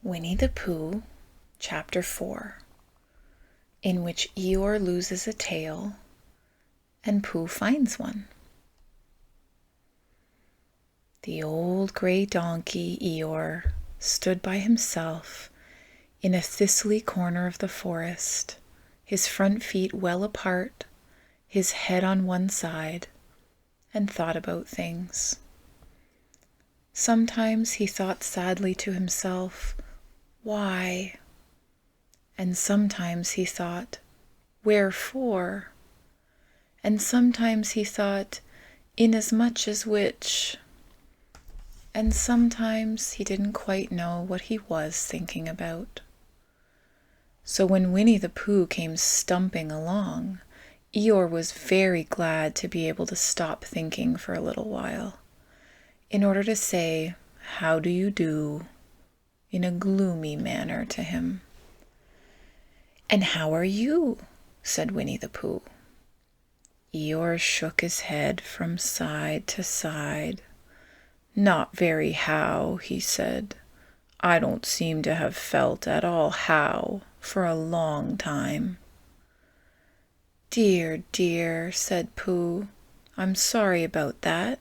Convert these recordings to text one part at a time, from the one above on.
Winnie the Pooh, Chapter 4, in which Eeyore loses a tail and Pooh finds one. The old grey donkey, Eeyore, stood by himself in a thistly corner of the forest, his front feet well apart, his head on one side, and thought about things. Sometimes he thought sadly to himself, "Why?" And sometimes he thought, "Wherefore?" And sometimes he thought, "Inasmuch as which?" And sometimes he didn't quite know what he was thinking about. So when Winnie the Pooh came stumping along, Eeyore was very glad to be able to stop thinking for a little while, in order to say, "How do you do?" in a gloomy manner to him. "And how are you?" said Winnie the Pooh. Eeyore shook his head from side to side. "Not very how," he said. "I don't seem to have felt at all how for a long time." "Dear, dear," said Pooh, "I'm sorry about that.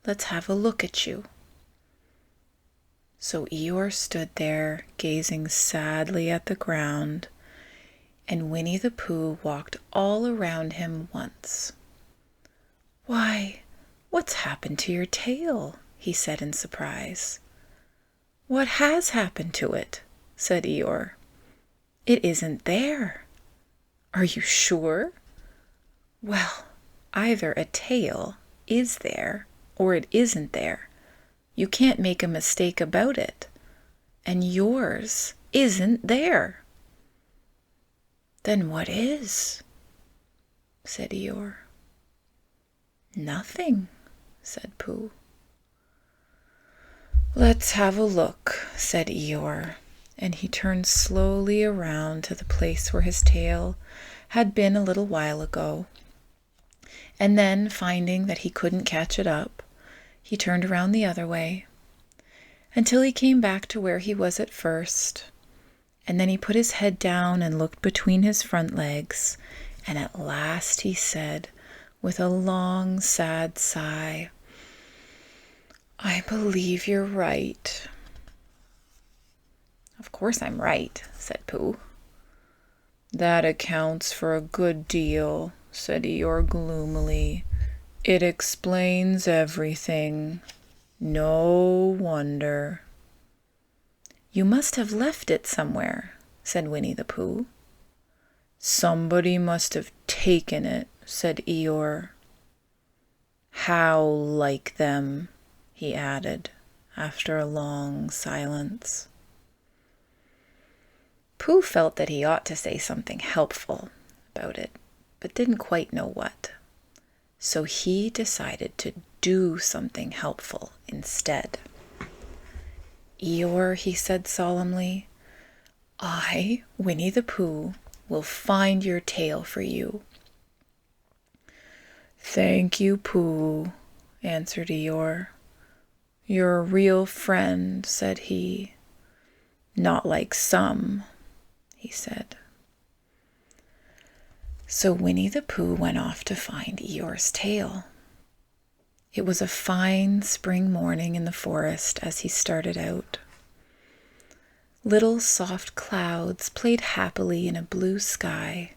Let's have a look at you." So Eeyore stood there, gazing sadly at the ground, and Winnie the Pooh walked all around him once. "Why, what's happened to your tail?" he said in surprise. "What has happened to it?" said Eeyore. "It isn't there." "Are you sure?" "Well, either a tail is there or it isn't there. You can't make a mistake about it. And yours isn't there." "Then what is?" said Eeyore. "Nothing," said Pooh. "Let's have a look," said Eeyore, and he turned slowly around to the place where his tail had been a little while ago. And then, finding that he couldn't catch it up, he turned around the other way, until he came back to where he was at first. And then he put his head down and looked between his front legs, and at last he said, with a long, sad sigh, "I believe you're right." "Of course I'm right," said Pooh. "That accounts for a good deal," said Eeyore gloomily. "It explains everything. No wonder." "You must have left it somewhere," said Winnie the Pooh. "Somebody must have taken it," said Eeyore. "How like them," he added, after a long silence. Pooh felt that he ought to say something helpful about it, but didn't quite know what. So he decided to do something helpful instead. "Eeyore," he said solemnly, "I, Winnie the Pooh, will find your tail for you." "Thank you, Pooh," answered Eeyore. "You're a real friend," said he. "Not like some," he said. So Winnie the Pooh went off to find Eeyore's tail. It was a fine spring morning in the forest as he started out. Little soft clouds played happily in a blue sky,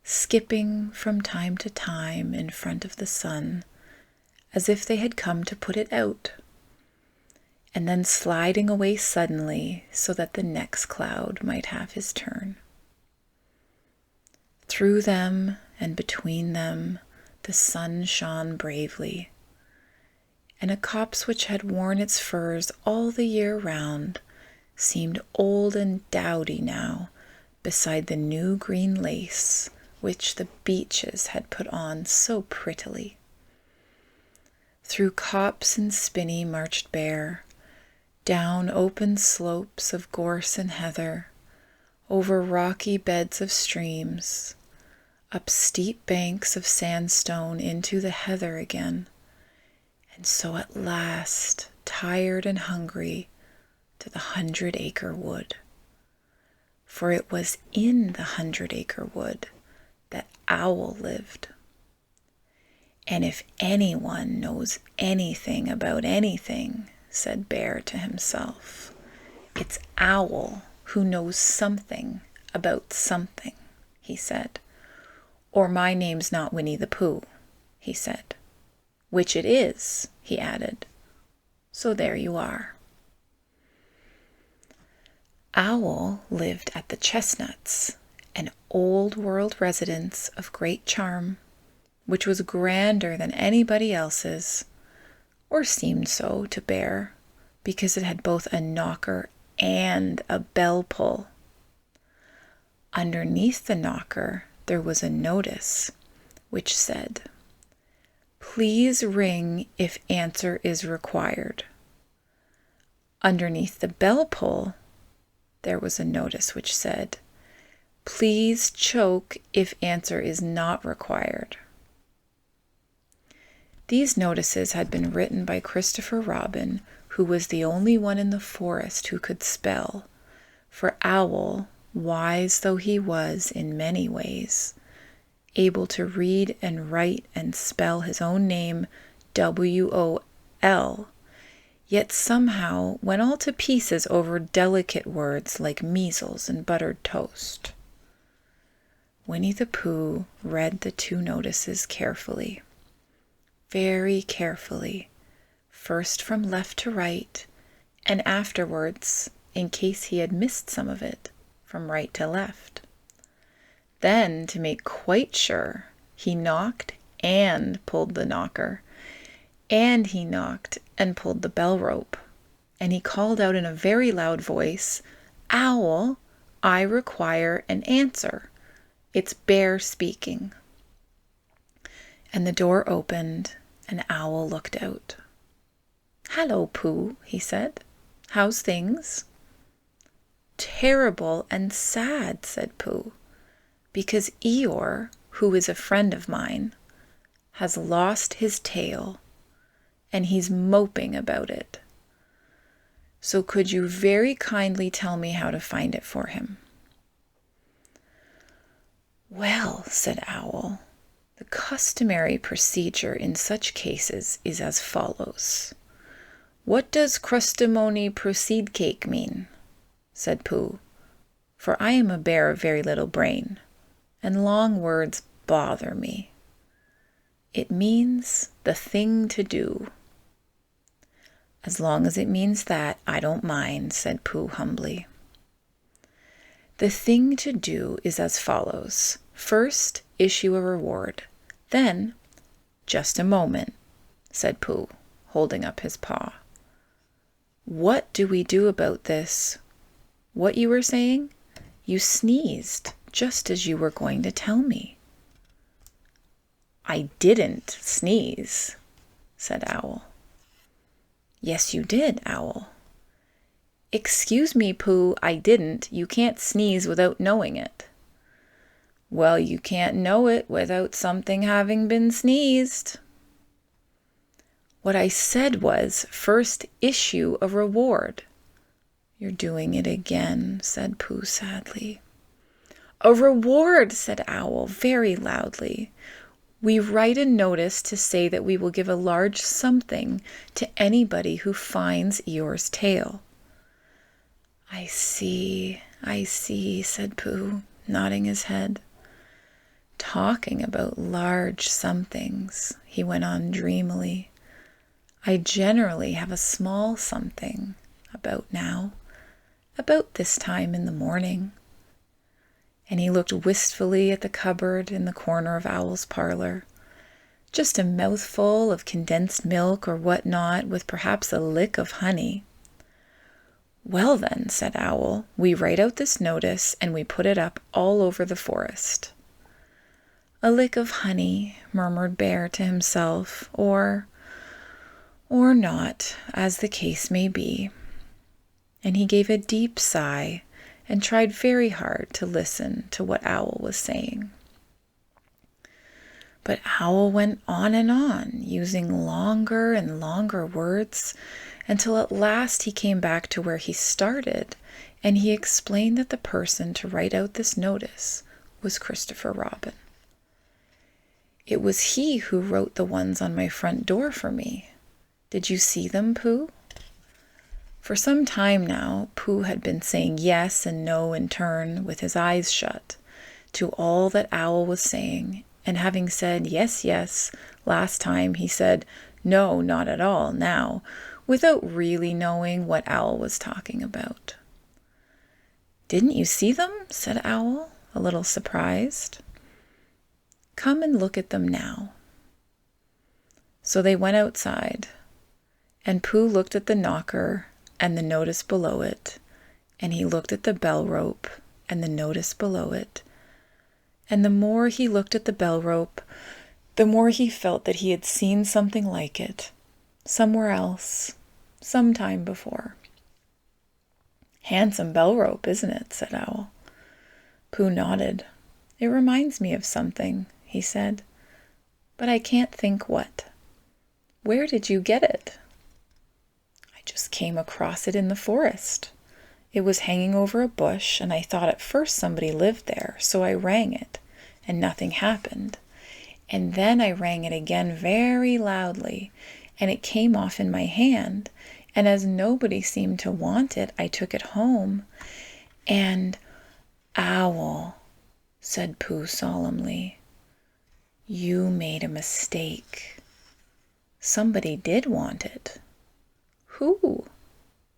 skipping from time to time in front of the sun, as if they had come to put it out, and then sliding away suddenly so that the next cloud might have his turn. Through them and between them the sun shone bravely, and a copse which had worn its furs all the year round seemed old and dowdy now beside the new green lace which the beeches had put on so prettily. Through copse and spinney marched Bear, down open slopes of gorse and heather, over rocky beds of streams, up steep banks of sandstone into the heather again, and so at last, tired and hungry, to the 100-acre wood. For it was in the 100-acre wood that Owl lived. And if anyone knows anything about anything, said Bear to himself, it's Owl who knows something about something, he said. Or my name's not Winnie the Pooh, he said. Which it is, he added. So there you are. Owl lived at the Chestnuts, an old-world residence of great charm, which was grander than anybody else's, or seemed so to Bear, because it had both a knocker and a bell pull. Underneath the knocker there was a notice which said, "Please ring if answer is required." Underneath the bell pull there was a notice which said, "Please choke if answer is not required." These notices had been written by Christopher Robin, who was the only one in the forest who could spell, for Owl, wise though he was in many ways, able to read and write and spell his own name W-O-L, yet somehow went all to pieces over delicate words like measles and buttered toast. Winnie the Pooh read the two notices carefully, very carefully, first from left to right, and afterwards, in case he had missed some of it, from right to left. Then, to make quite sure, he knocked and pulled the knocker, and he knocked and pulled the bell rope, and he called out in a very loud voice, "Owl, I require an answer. It's Bear speaking." And the door opened, and Owl looked out. "Hello, Pooh," he said. "How's things?" "Terrible and sad," said Pooh, "because Eeyore, who is a friend of mine, has lost his tail, and he's moping about it. So could you very kindly tell me how to find it for him?" "Well," said Owl, "the customary procedure in such cases is as follows." "What does crustimony proceed cake mean?" said Pooh, "for I am a bear of very little brain, and long words bother me." "It means the thing to do." "As long as it means that, I don't mind," said Pooh humbly. "The thing to do is as follows. First, issue a reward. Then—" "Just a moment," said Pooh, holding up his paw. "What do we do about this? What you were saying? You sneezed just as you were going to tell me." "I didn't sneeze," said Owl. "Yes, you did, Owl." "Excuse me, Pooh, I didn't. You can't sneeze without knowing it." "Well, you can't know it without something having been sneezed." "What I said was, first issue a reward." "You're doing it again," said Pooh sadly. "A reward," said Owl very loudly. "We write a notice to say that we will give a large something to anybody who finds Eeyore's tail." I see," said Pooh, nodding his head. "Talking about large somethings," he went on dreamily, "I generally have a small something about now, about this time in the morning." And he looked wistfully at the cupboard in the corner of Owl's parlor. Just a mouthful of condensed milk or what not, with perhaps a lick of honey. "Well then," said Owl, "we write out this notice and we put it up all over the forest." "A lick of honey," murmured Bear to himself, or not, as the case may be. And he gave a deep sigh and tried very hard to listen to what Owl was saying. But Owl went on and on, using longer and longer words, until at last he came back to where he started, and he explained that the person to write out this notice was Christopher Robin. It was he who wrote the ones on my front door for me. Did you see them, Pooh? For some time now, Pooh had been saying yes and no in turn with his eyes shut to all that Owl was saying, and having said yes, yes last time, he said no, not at all now, without really knowing what Owl was talking about. Didn't you see them? Said Owl, a little surprised. Come and look at them now. So they went outside, and Pooh looked at the knocker and the notice below it, and he looked at the bell rope and the notice below it, and the more he looked at the bell rope, the more he felt that he had seen something like it, somewhere else, some time before. Handsome bell rope, isn't it? Said Owl. Pooh nodded. It reminds me of something, he said, but I can't think what. Where did you get it? I just came across it in the forest. It was hanging over a bush, and I thought at first somebody lived there, so I rang it, and nothing happened. And then I rang it again very loudly, and it came off in my hand, and as nobody seemed to want it, I took it home. And, Owl, said Pooh solemnly, you made a mistake. Somebody did want it. Who?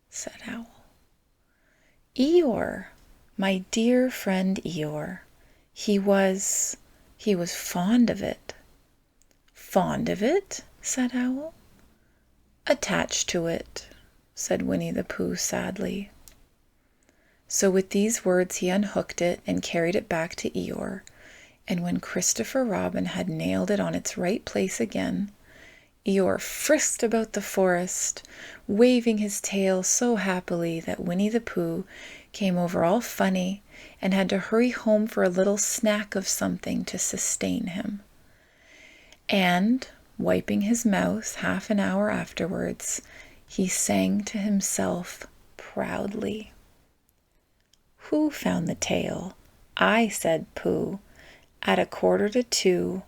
Said Owl. Eeyore, my dear friend Eeyore. He was fond of it. Fond of it? Said Owl. Attached to it, said Winnie the Pooh sadly. So with these words he unhooked it and carried it back to Eeyore, and when Christopher Robin had nailed it on its right place again, Eeyore frisked about the forest, waving his tail so happily that Winnie the Pooh came over all funny and had to hurry home for a little snack of something to sustain him. And, wiping his mouth half an hour afterwards, he sang to himself proudly. Who found the tail? I, said Pooh, at 1:45,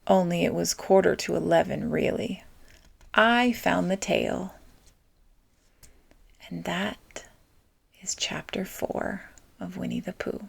only it was 11:15 really. I found the tail. And that is chapter 4 of Winnie the Pooh.